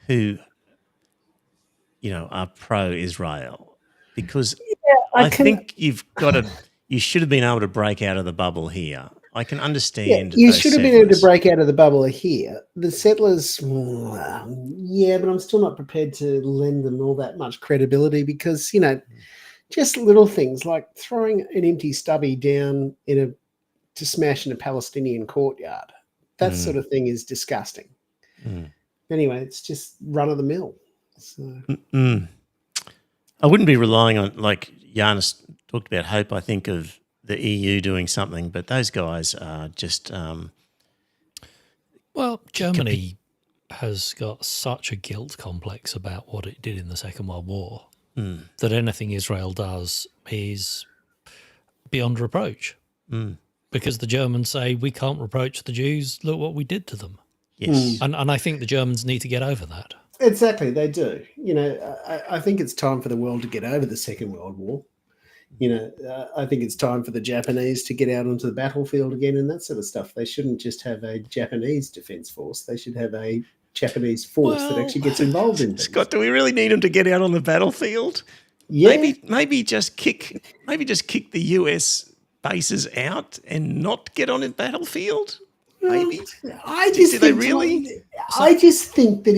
who, are pro-Israel, because I think you should have been able to break out of the bubble here. I can understand. You those should have been able to settlers. break out of the bubble here. The settlers, but I'm still not prepared to lend them all that much credibility because, just little things like throwing an empty stubby down to smash in a Palestinian courtyard. That sort of thing is disgusting. Anyway, it's just run of the mill. So. I wouldn't be relying on, like Giannis talked about hope, I think, of the EU doing something, but those guys are just... Germany has got such a guilt complex about what it did in the Second World War that anything Israel does is beyond reproach. Because the Germans say, we can't reproach the Jews, look what we did to them. Yes. And I think the Germans need to get over that. Exactly, they do. I think it's time for the world to get over the Second World War. I think it's time for the Japanese to get out onto the battlefield again and that sort of stuff. They shouldn't just have a Japanese defence force. They should have a Japanese force that actually gets involved in things. Scott, do we really need them to get out on the battlefield? Yeah. Maybe just kick the US bases out and not get on a battlefield? Maybe. I just think that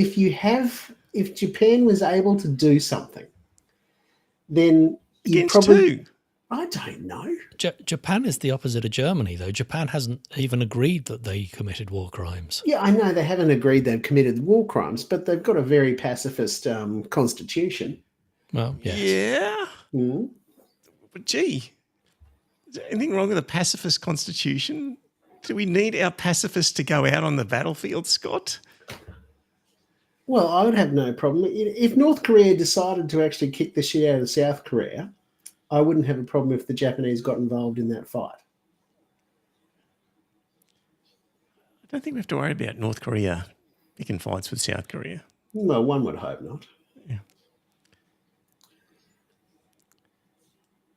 if Japan was able to do something, then you probably... Who? I don't know. Japan is the opposite of Germany, though. Japan hasn't even agreed that they committed war crimes. Yeah, I know they haven't agreed they've committed war crimes, but they've got a very pacifist constitution. Well, yes. Yeah. Mm. But gee, is there anything wrong with a pacifist constitution? Do we need our pacifists to go out on the battlefield, Scott? Well, I would have no problem. If North Korea decided to actually kick the shit out of South Korea, I wouldn't have a problem if the Japanese got involved in that fight. I don't think we have to worry about North Korea picking fights with South Korea. Well, one would hope not. Yeah.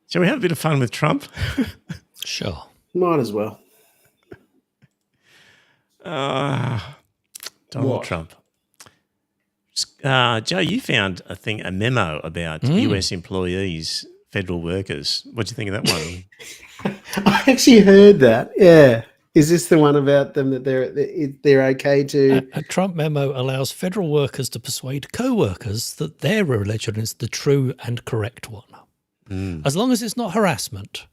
Shall we have a bit of fun with Trump? Sure. Might as well. Donald Trump. Joe, you found a memo about US employees, federal workers. What do you think of that one? I actually heard that. Yeah. Is this the one about them that they're okay to... A Trump memo allows federal workers to persuade co-workers that their religion is the true and correct one. As long as it's not harassment.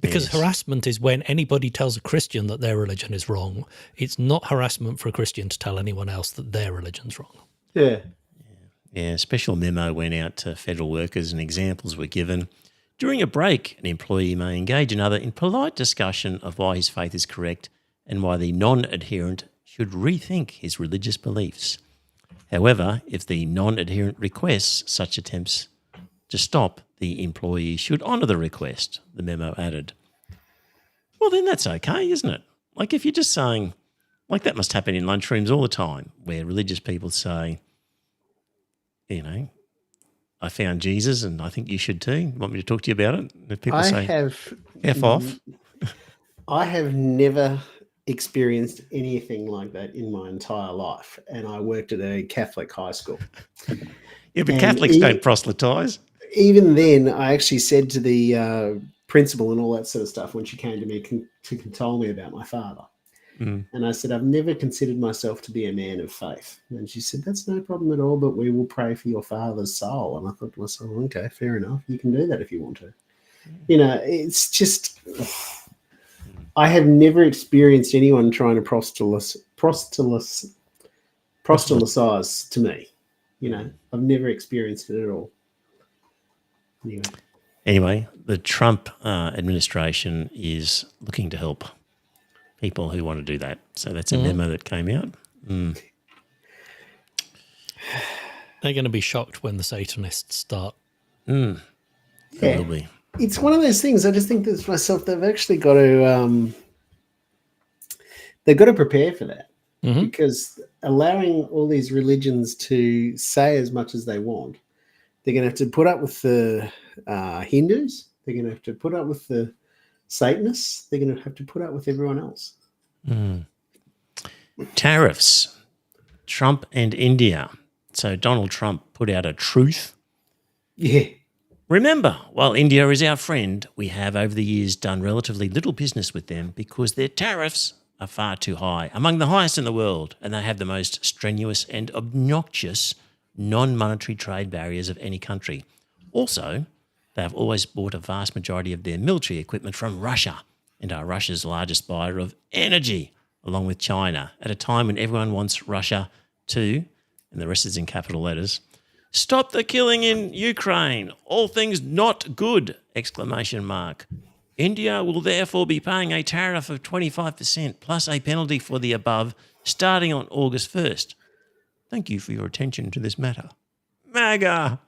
Because harassment is when anybody tells a Christian that their religion is wrong. It's not harassment for a Christian to tell anyone else that their religion's wrong. Yeah. Yeah, a special memo went out to federal workers and examples were given. During a break, an employee may engage another in polite discussion of why his faith is correct and why the non-adherent should rethink his religious beliefs. However, if the non-adherent requests such attempts to stop, the employee should honour the request, the memo added. Well, then that's okay, isn't it? Like if you're just saying, like that must happen in lunchrooms all the time where religious people say, I found Jesus and I think you should too. You want me to talk to you about it? If people say, F off. I have never experienced anything like that in my entire life. And I worked at a Catholic high school. Yeah, but Catholics don't proselytise. Even then, I actually said to the principal and all that sort of stuff when she came to me to console me about my father. And I said, I've never considered myself to be a man of faith. And she said, that's no problem at all, but we will pray for your father's soul. And I thought to myself, okay, fair enough. You can do that if you want to. It's just, I have never experienced anyone trying to proselytize to me. I've never experienced it at all. Anyway, the Trump administration is looking to help people who want to do that. So that's a memo that came out. They're going to be shocked when the Satanists start. Yeah. They will be. It's one of those things. I just think to myself, they've actually got to prepare for that because allowing all these religions to say as much as they want, they're going to have to put up with the Hindus. They're going to have to put up with the Satanists. They're going to have to put up with everyone else. Tariffs. Trump and India. So Donald Trump put out a truth. Yeah. Remember, while India is our friend, we have over the years done relatively little business with them because their tariffs are far too high, among the highest in the world, and they have the most strenuous and obnoxious non-monetary trade barriers of any country. Also, they have always bought a vast majority of their military equipment from Russia and are Russia's largest buyer of energy, along with China, at a time when everyone wants Russia to, and the rest is in capital letters, stop the killing in Ukraine. All things not good! ! India will therefore be paying a tariff of 25% plus a penalty for the above starting on August 1st. Thank you for your attention to this matter. MAGA!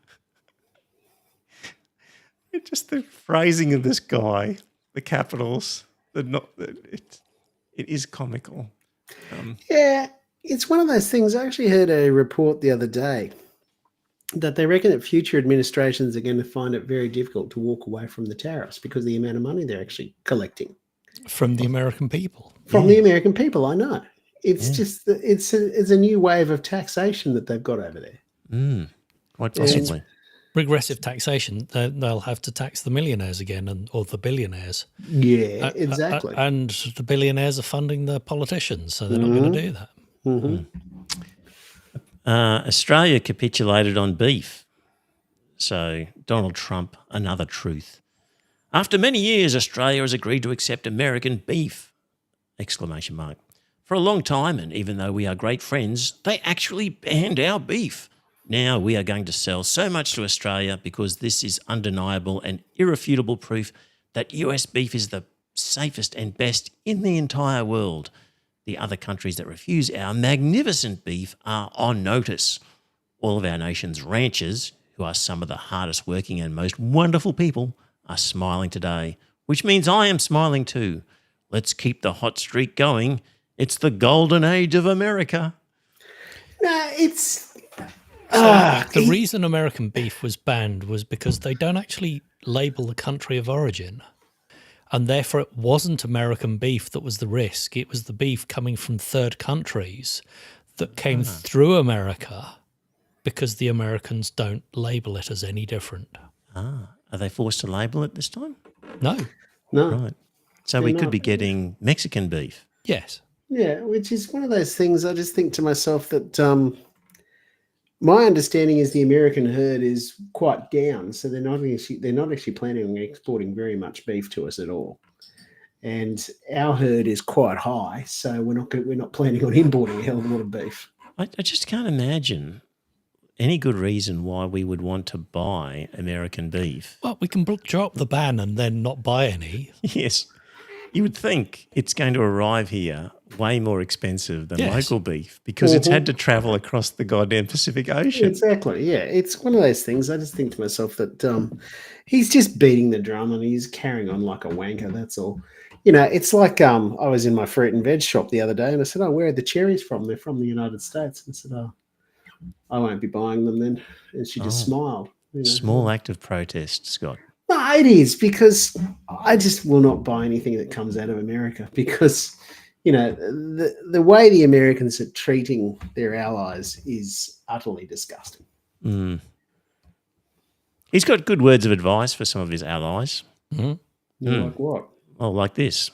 Just the phrasing of this guy, the capitals, it is comical. Yeah, it's one of those things. I actually heard a report the other day that they reckon that future administrations are going to find it very difficult to walk away from the tariffs because of the amount of money they're actually collecting. From the American people. From the American people, I know. It's just, it's a new wave of taxation that they've got over there. Quite possibly. Regressive taxation, they'll have to tax the millionaires again or the billionaires. Yeah, exactly. And the billionaires are funding the politicians, so they're not going to do that. Australia capitulated on beef. So Donald Trump, another truth. After many years, Australia has agreed to accept American beef! ! For a long time, and even though we are great friends, they actually banned our beef. Now we are going to sell so much to Australia because this is undeniable and irrefutable proof that US beef is the safest and best in the entire world. The other countries that refuse our magnificent beef are on notice. All of our nation's ranchers, who are some of the hardest working and most wonderful people, are smiling today, which means I am smiling too. Let's keep the hot streak going. It's the golden age of America. No, it's... the reason American beef was banned was because they don't actually label the country of origin. And therefore it wasn't American beef that was the risk. It was the beef coming from third countries that came through America because the Americans don't label it as any different. Are they forced to label it this time? No. Right. So we could be getting Mexican beef. Yes. Yeah, which is one of those things I just think to myself that my understanding is the American herd is quite down, so they're not actually planning on exporting very much beef to us at all. And our herd is quite high, so we're not planning on importing a hell of a lot of beef. I just can't imagine any good reason why we would want to buy American beef. Well, we can drop the ban and then not buy any. Yes. You would think it's going to arrive here way more expensive than local beef because it's had to travel across the goddamn Pacific Ocean. Exactly, yeah. It's one of those things. I just think to myself that he's just beating the drum and he's carrying on like a wanker, that's all. You know, it's like I was in my fruit and veg shop the other day and I said, oh, where are the cherries from? They're from the United States. And I said, oh, I won't be buying them then. And she just smiled. You know? Small act of protest, Scott. No, it is, because I just will not buy anything that comes out of America because, you know, the way the Americans are treating their allies is utterly disgusting. He's got good words of advice for some of his allies. Like what? Oh, like this.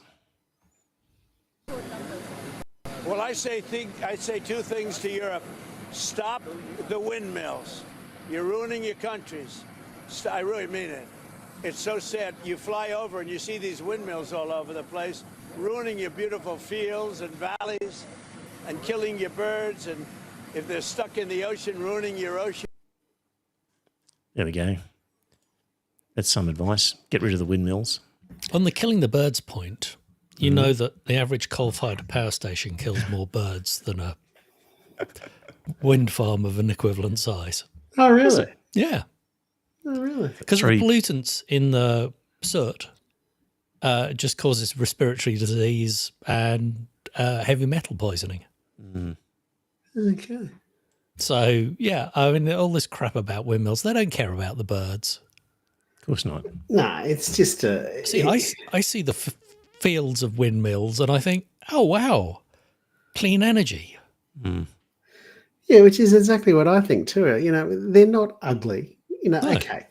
Well, I say two things to Europe. Stop the windmills. You're ruining your countries. I really mean it. It's so sad. You fly over and you see these windmills all over the place, ruining your beautiful fields and valleys and killing your birds. And if they're stuck in the ocean, ruining your ocean. There we go. That's some advice. Get rid of the windmills. On the killing the birds point, you know that the average coal-fired power station kills more birds than a wind farm of an equivalent size. Oh, really? Yeah. Oh, really? Because the pollutants in the soot just causes respiratory disease and heavy metal poisoning. Okay. So, yeah, I mean, all this crap about windmills, they don't care about the birds. Of course not. No, it's just See, I see the fields of windmills and I think, oh, wow, clean energy. Yeah, which is exactly what I think too. You know, they're not ugly. You know, No. okay.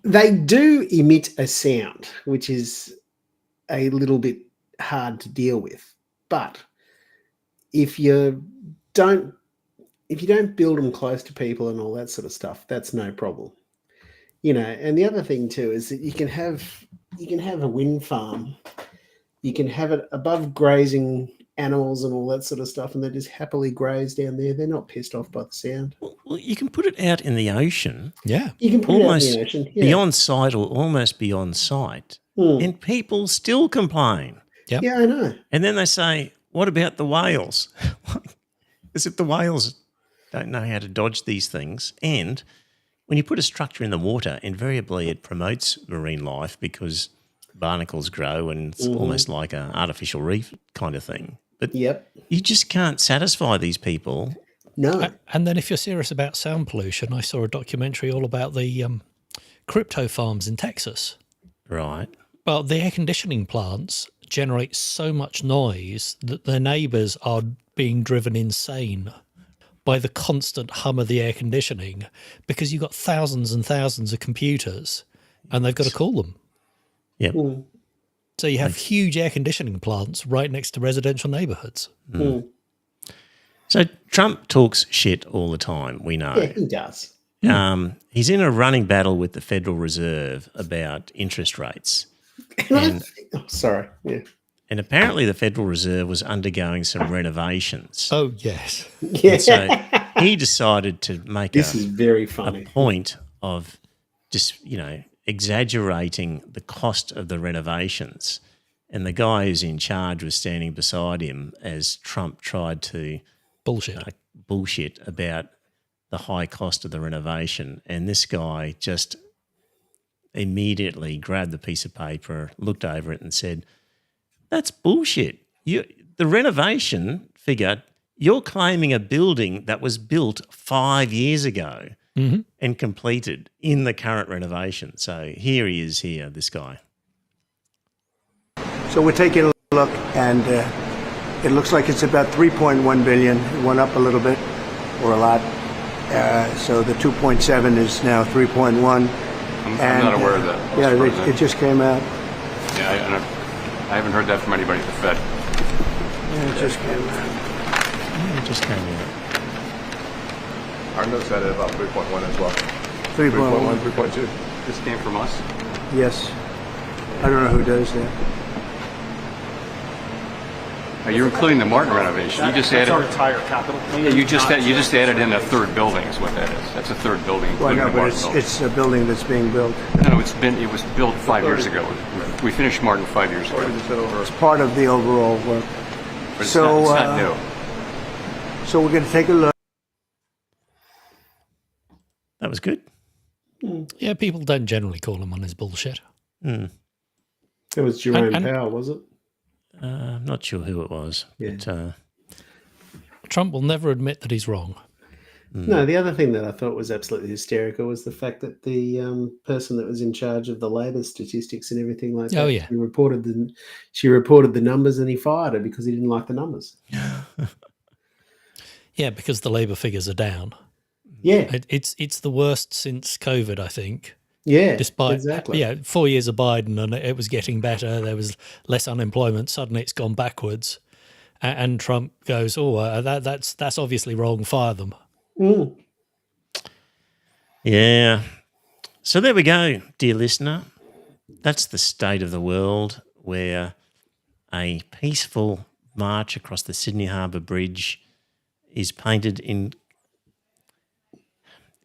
They do emit a sound, which is a little bit hard to deal with. But if you don't build them close to people and all that sort of stuff, that's no problem. You know, and the other thing too is that you can have a wind farm, you can have it above grazing animals and all that sort of stuff, and they just happily graze down there. They're not pissed off by the sound. Well, you can put it out in the ocean. Yeah. You can put it out in the ocean. Yeah. Beyond sight or almost beyond sight. And people still complain. Yep. Yeah, I know. And then they say, what about the whales? As if the whales don't know how to dodge these things. And when you put a structure in the water, invariably it promotes marine life because barnacles grow and it's almost like an artificial reef kind of thing. But you just can't satisfy these people. No. And then if you're serious about sound pollution, I saw a documentary all about the crypto farms in Texas. Right. Well, the air conditioning plants generate so much noise that their neighbours are being driven insane by the constant hum of the air conditioning because you've got thousands and thousands of computers and they've got to cool them. Yep. So you have huge air conditioning plants right next to residential neighbourhoods. So Trump talks shit all the time, we know. Yeah, he does. He's in a running battle with the Federal Reserve about interest rates. Sorry. Yeah. And apparently the Federal Reserve was undergoing some renovations. Oh, yes. Yeah. And so he decided to make This is very funny. a point of just, exaggerating the cost of the renovations. And the guy who's in charge was standing beside him as Trump tried to bullshit about the high cost of the renovation. And this guy just immediately grabbed the piece of paper, looked over it and said, that's bullshit. The renovation figure, you're claiming a building that was built 5 years ago and completed in the current renovation. So here he is this guy. So we're taking a look, and it looks like it's about 3.1 billion. It went up a little bit, or a lot. So the 2.7 is now 3.1. I'm not aware of that. Yeah, it just came out. Yeah, I haven't heard that from anybody at the Fed. Yeah, it just came out. Yeah, it just came out. Our notes had it about 3.1 as well. 3.1. 3.2. This came from us? Yes. I don't know who does that. You're including the Martin renovation. You just added our entire capital. Yeah, you just added in a third building is what that is. That's a third building. Well, no, including the but Martin building. it's a building that's being built. No, it was built 5 years ago. We finished Martin 5 years ago. It's part of the overall work. But it's So, not new. So we're going to take a look. That was good. Yeah, people don't generally call him on his bullshit. It was Jerome Powell, was it? I'm not sure who it was. Yeah. But, Trump will never admit that he's wrong. No, the other thing that I thought was absolutely hysterical was the fact that the person that was in charge of the labour statistics and everything like that, she reported the numbers and he fired her because he didn't like the numbers. Yeah, because the labour figures are down. Yeah. It's the worst since COVID, I think. Yeah, Despite, exactly. 4 years of Biden and it was getting better, there was less unemployment, suddenly it's gone backwards. And Trump goes, that's obviously wrong, fire them. Yeah. So there we go, dear listener. That's the state of the world, where a peaceful march across the Sydney Harbour Bridge is painted in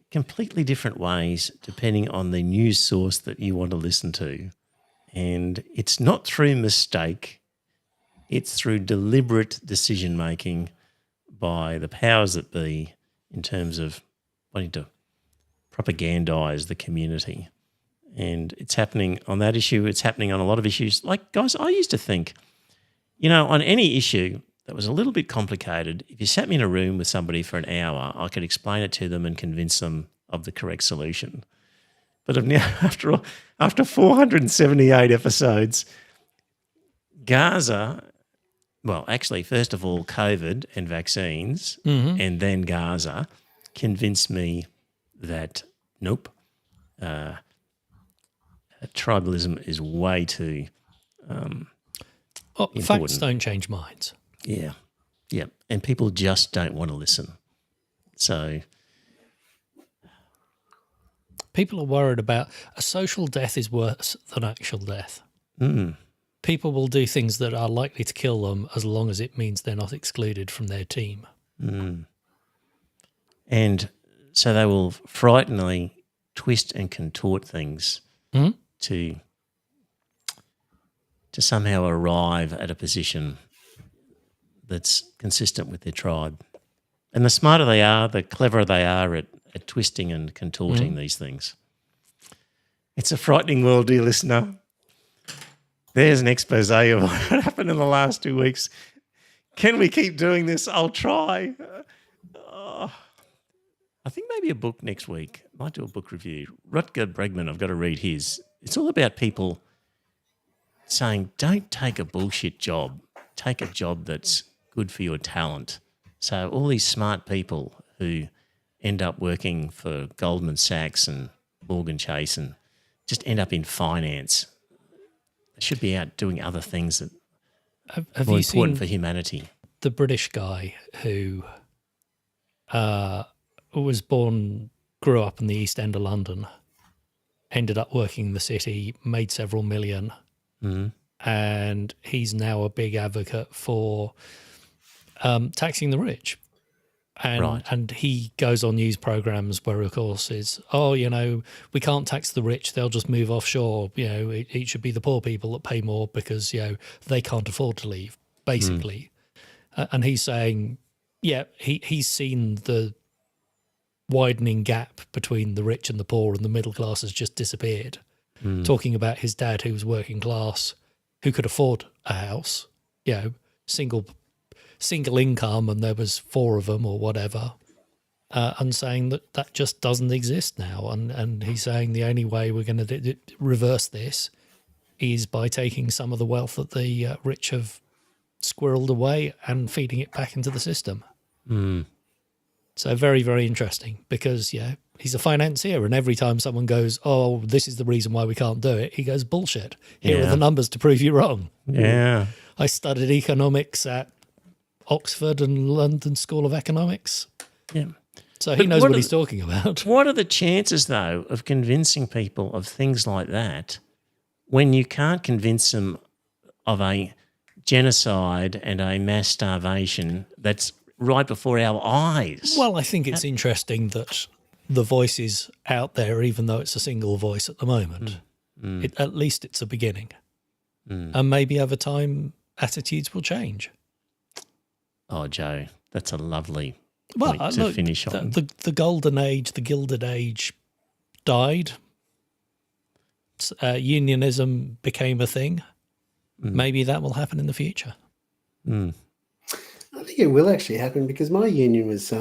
completely different ways depending on the news source that you want to listen to. And it's not through mistake, it's through deliberate decision-making by the powers that be in terms of wanting to propagandise the community. And it's happening on that issue. It's happening on a lot of issues. Like, guys, I used to think, on any issue that was a little bit complicated, if you sat me in a room with somebody for an hour, I could explain it to them and convince them of the correct solution. But now, after 478 episodes, Gaza well, actually, first of all, COVID and vaccines, and then Gaza, convinced me that nope, tribalism is way too important. Facts don't change minds. Yeah, and people just don't want to listen. So people are worried about a social death is worse than actual death. People will do things that are likely to kill them as long as it means they're not excluded from their team. And so they will frighteningly twist and contort things to somehow arrive at a position that's consistent with their tribe. And the smarter they are, the cleverer they are at twisting and contorting these things. It's a frightening world, dear listener. There's an expose of what happened in the last 2 weeks. Can we keep doing this? I'll try. I think maybe a book next week. Might do a book review. Rutger Bregman, I've got to read his. It's all about people saying, don't take a bullshit job. Take a job that's good for your talent. So all these smart people who end up working for Goldman Sachs and Morgan Chase and just end up in finance, they should be out doing other things that are more important for humanity. The British guy who was born, grew up in the East End of London, ended up working in the city, made several million, and he's now a big advocate for taxing the rich. And he goes on news programs where, of course, is, we can't tax the rich, they'll just move offshore. It should be the poor people that pay more because, they can't afford to leave, basically. And he's saying, he's seen the widening gap between the rich and the poor, and the middle class has just disappeared. Talking about his dad, who was working class, who could afford a house, single income, and there was 4 of them or whatever, and saying that just doesn't exist now. And he's saying the only way we're going to reverse this is by taking some of the wealth that the rich have squirreled away and feeding it back into the system. So very, very interesting because, he's a financier, and every time someone goes, oh, this is the reason why we can't do it, he goes, bullshit. Here are the numbers to prove you wrong. Yeah. I studied economics at Oxford and London School of Economics. Yeah. So he knows what he's talking about. What are the chances, though, of convincing people of things like that when you can't convince them of a genocide and a mass starvation that's right before our eyes? Well, I think it's interesting that the voice is out there, even though it's a single voice at the moment. At least it's a beginning. And maybe over time, attitudes will change. Oh, Joe, that's a lovely point to finish on. The golden age, the Gilded Age died. Unionism became a thing. Maybe that will happen in the future. I think it will actually happen because my union was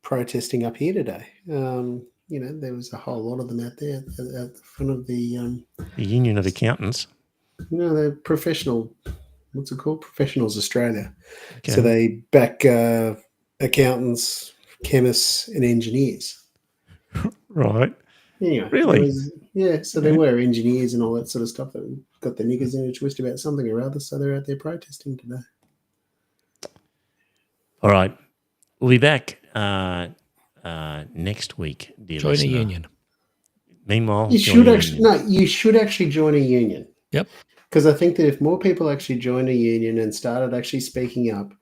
protesting up here today. There was a whole lot of them out there at the front of the Union of Accountants. The professional, what's it called? Professionals Australia. Okay. So they back accountants, chemists, and engineers. Right. Anyway, really? So there were engineers and all that sort of stuff that got the niggers in a twist about something or other. So they're out there protesting today. All right. We'll be back next week, dear Join listener. a union. Meanwhile, you should actually join a union. Yep. Because I think that if more people actually joined a union and started actually speaking up,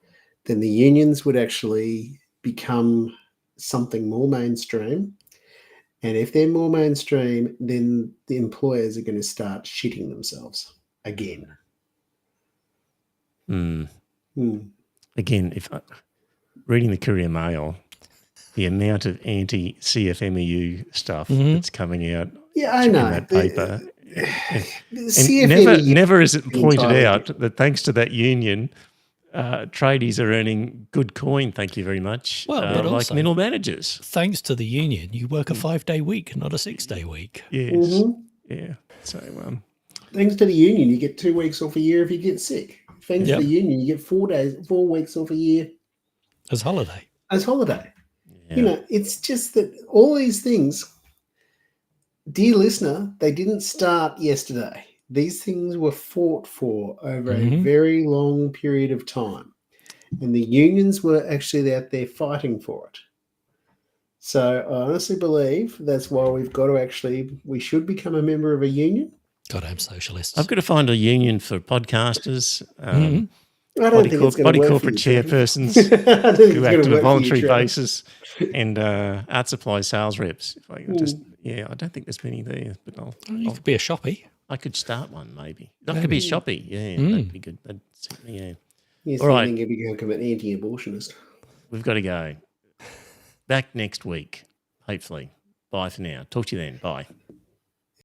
then the unions would actually become something more mainstream. And if they're more mainstream, then the employers are going to start shitting themselves again. Again, if reading the Courier Mail, the amount of anti-CFMEU stuff that's coming out I know. in that paper. CFMEU never is it pointed out that thanks to that union, tradies are earning good coin, thank you very much, Well, but like also, middle managers. Thanks to the union, you work a 5-day week, not a 6-day week. Yes. Yeah. So, thanks to the union, you get 2 weeks off a year if you get sick. Friends of the Union, you get 4 weeks off a year as holiday. You know, it's just that all these things, dear listener, they didn't start yesterday. These things were fought for over a very long period of time. And the unions were actually out there fighting for it. So I honestly believe that's why we should become a member of a union. Goddamn socialists. I've got to find a union for podcasters. I don't think it's going to work corporate for you, chairpersons who act on a voluntary basis, and art supply sales reps. If I I don't think there's many there, but you could be a shoppy. I could start one maybe. I could be a shoppy. Yeah, that'd be good. That'd suit me. Yes, all right. I think you'd become an anti-abortionist. We've got to go. Back next week, hopefully. Bye for now. Talk to you then. Bye.